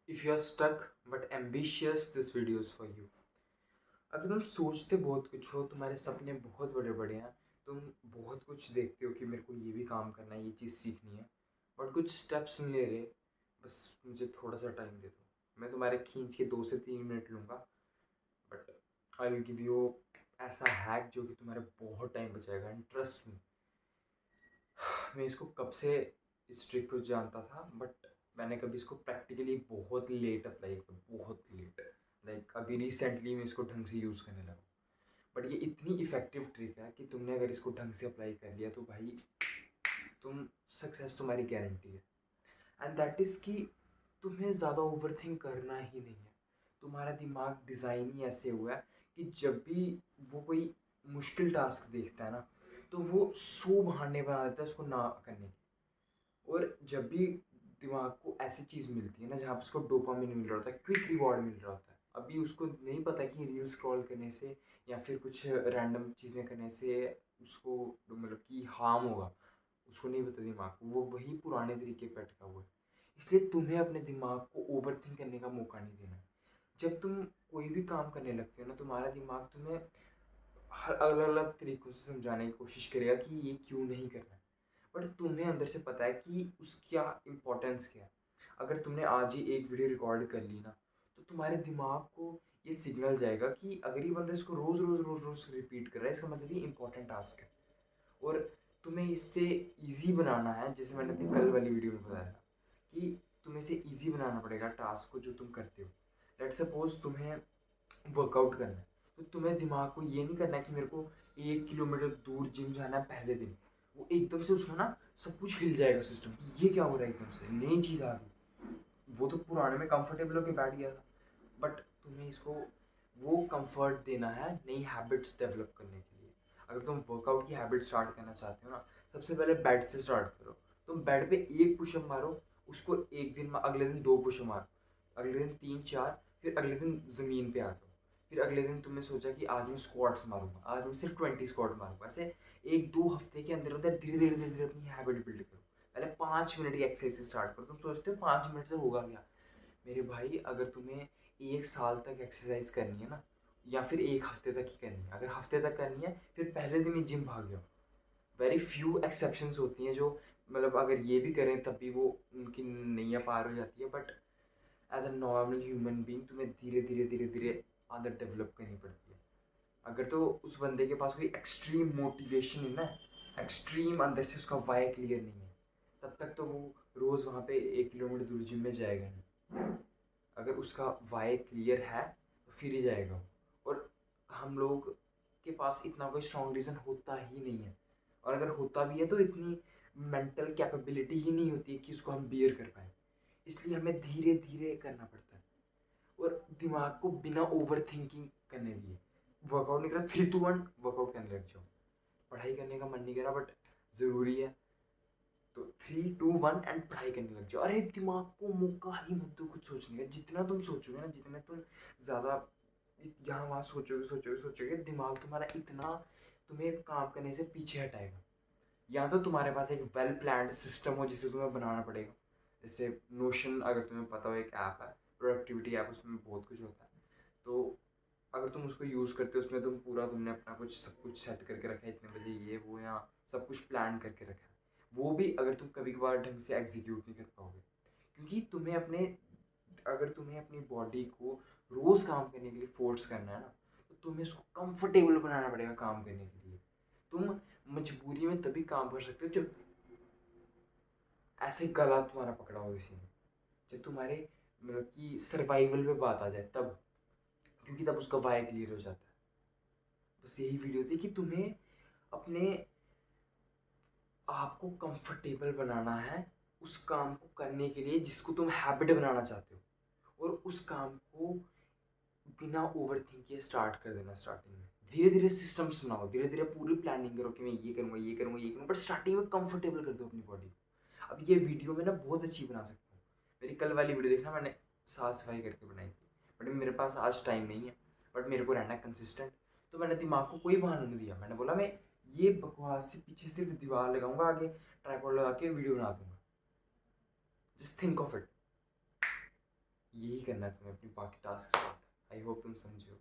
If you are stuck but ambitious, this video is for you. अगर तुम सोचते बहुत कुछ हो, तुम्हारे सपने बहुत बड़े बड़े हैं, तुम बहुत कुछ देखते हो कि मेरे को ये भी काम करना है, ये चीज़ सीखनी है, बट कुछ स्टेप्स नहीं ले रहे, बस मुझे थोड़ा सा टाइम दे दो, मैं तुम्हारे खींच के 2 से 3 मिनट लूँगा, but I will give you ऐसा हैक जो कि तुम्हारे बहुत टाइम बचाएगा। एंड ट्रस्ट मी, मैं इसको कब से इस ट्रिक को जानता था, बट मैंने कभी इसको प्रैक्टिकली बहुत लेट अप्लाई किया, बहुत लेट। लाइक अभी रिसेंटली मैं इसको ढंग से यूज़ करने लगा। बट ये इतनी इफ़ेक्टिव ट्रिक है कि तुमने अगर इसको ढंग से अप्लाई कर लिया तो भाई तुम सक्सेस तुम्हारी गारंटी है। एंड दैट इज़ कि तुम्हें ज़्यादा ओवर थिंक करना ही नहीं है। तुम्हारा दिमाग डिज़ाइन ही ऐसे हुआ है कि जब भी वो कोई मुश्किल टास्क देखता है ना, तो वो 100 बहाने बना देता है उसको ना करने के। और जब भी दिमाग को ऐसी चीज़ मिलती है ना जहाँ पे उसको डोपामिन मिल रहा होता है, क्विक रिवॉर्ड मिल रहा होता है, अभी उसको नहीं पता कि रील स्क्रॉल करने से या फिर कुछ रैंडम चीज़ें करने से उसको मतलब कि हार्म होगा, उसको नहीं पता दिमाग को, वो वही पुराने तरीके पे अटका हुआ है। इसलिए तुम्हें अपने दिमाग को ओवर थिंक करने का मौका नहीं देना। जब तुम कोई भी काम करने लगते हो ना, तुम्हारा दिमाग तुम्हें हर अलग अलग तरीक़ों से समझाने की कोशिश करेगा कि ये क्यों नहीं करना है। बट तुम्हें अंदर से पता है कि उसका इम्पोर्टेंस क्या है। अगर तुमने आज ही एक वीडियो रिकॉर्ड कर ली ना, तो तुम्हारे दिमाग को ये सिग्नल जाएगा कि अगर ये बंदा इसको रोज़ रोज़ रोज़ रोज़ रिपीट कर रहा है, इसका मतलब ये इंपॉर्टेंट टास्क है। और तुम्हें इससे ईज़ी बनाना है, जैसे मैंने अपनी कल वाली वीडियो में बताया था कि तुम्हें इसे ईज़ी बनाना पड़ेगा टास्क को जो तुम करते हो। लेट्स सपोज़ तुम्हें वर्कआउट करना है, तो तुम्हें दिमाग को ये नहीं करना है कि मेरे को 1 किलोमीटर दूर जिम जाना है पहले दिन। वो एकदम से उसका ना सब कुछ हिल जाएगा सिस्टम कि ये क्या हो रहा है, एकदम से नई चीज़ आ गई। वो तो पुराने में कंफर्टेबल होकर बैठ गया था, बट तुम्हें इसको वो कंफर्ट देना है नई हैबिट्स डेवलप करने के लिए। अगर तुम वर्कआउट की हैबिट स्टार्ट करना चाहते हो ना, सबसे पहले बेड से स्टार्ट करो। तुम बेड पे 1 पुशअप मारो, उसको एक दिन अगले दिन 2 पुशअप मारो, अगले दिन 3 4, फिर अगले दिन ज़मीन पे आ जाओ। फिर अगले दिन तुमने सोचा कि आज मैं स्क्वाट्स मारूंगा, आज मैं सिर्फ 20 स्क्वाट मारूंगा। ऐसे 1 2 हफ्ते के अंदर अंदर धीरे धीरे धीरे धीरे अपनी हैबिट बिल्ड करो। पहले 5 मिनट की एक्सरसाइज से स्टार्ट करो। तुम सोचते हो 5 मिनट से होगा क्या? मेरे भाई, अगर तुम्हें 1 साल तक एक्सरसाइज करनी है ना, या फिर 1 हफ्ते तक ही करनी है, अगर हफ्ते तक करनी है फिर पहले दिन ही जिम भाग जाओ। वेरी फ्यू एक्सेप्शंस होती हैं जो मतलब अगर ये भी करें तब भी वो उनकी नैया पार हो जाती है। But as a normal human being तुम्हें धीरे धीरे धीरे धीरे आदत डेवलप करनी पड़ती है। अगर तो उस बंदे के पास कोई एक्सट्रीम मोटिवेशन है ना, एक्सट्रीम अंदर से उसका वाई क्लियर नहीं है, तब तक तो वो रोज़ वहाँ पे 1 किलोमीटर दूर जिम में जाएगा नहीं। अगर उसका वाई क्लियर है तो फिर ही जाएगा। और हम लोग के पास इतना कोई स्ट्रॉन्ग रीज़न होता ही नहीं है, और अगर होता भी है तो इतनी मेंटल कैपेबिलिटी ही नहीं होती है कि उसको हम बियर कर पाए। इसलिए हमें धीरे धीरे करना पड़ता है और दिमाग को बिना ओवर थिंकिंग करने दिए। वर्कआउट नहीं करा, 3 2 1 वर्कआउट करने लग जाओ। पढ़ाई करने का मन नहीं करा बट ज़रूरी है, तो 3 2 1 एंड पढ़ाई करने लग जाओ। अरे दिमाग को मौका ही मत दो कुछ सोचने का। जितना तुम सोचोगे ना, जितना तुम ज़्यादा यहाँ वहाँ सोचोगे सोचोगे सोचोगे, दिमाग तुम्हारा इतना तुम्हें काम करने से पीछे हटाएगा। या तो तुम्हारे पास एक वेल प्लान्ड सिस्टम हो जिसे तुम्हें बनाना पड़ेगा। जैसे नोशन, अगर तुम्हें पता हो, एक ऐप है, प्रोडक्टिविटी ऐप, उसमें बहुत कुछ होता है। तो अगर तुम उसको यूज़ करते हो, उसमें तुमने अपना कुछ सब कुछ सेट करके रखा है, इतने बजे ये वो, या सब कुछ प्लान करके रखा है, वो भी अगर तुम कभी कभार ढंग से एग्जीक्यूट नहीं कर पाओगे, क्योंकि अगर तुम्हें अपनी बॉडी को रोज़ काम करने के लिए फोर्स करना है ना, तो तुम्हें उसको कंफर्टेबल बनाना पड़ेगा काम करने के लिए। तुम मजबूरी में तभी काम कर सकते हो जब ऐसे गला तुम्हारा पकड़ा हो किसी ने, जब तुम्हारे मतलब कि सर्वाइवल पे बात आ जाए तब, क्योंकि तब उसका वाई क्लियर हो जाता है। बस यही वीडियो थी कि तुम्हें अपने आप को कंफर्टेबल बनाना है उस काम को करने के लिए जिसको तुम हैबिट बनाना चाहते हो, और उस काम को बिना ओवर थिंक किए स्टार्ट कर देना। स्टार्टिंग में धीरे धीरे सिस्टम्स बनाओ, धीरे धीरे पूरी प्लानिंग करो कि मैं ये करूँगा ये करूँगा ये करूँगा, बट स्टार्टिंग में कंफर्टेबल कर दो अपनी बॉडी को। अब ये वीडियो मैं ना बहुत अच्छी बना सकता हूँ। मेरी कल वाली वीडियो देखना, मैंने साफ सफाई करके बनाई थी, बट मेरे पास आज टाइम नहीं है, बट मेरे को रहना है कंसिस्टेंट। तो मैंने दिमाग को कोई बहाना नहीं दिया, मैंने बोला मैं ये बकवास से पीछे सिर्फ दीवार लगाऊंगा, आगे ट्राइपॉड लगा के वीडियो बना दूंगा। Just think of it. यही करना है तुम्हें अपनी बाकी टास्क के साथ। आई होप तुम समझो।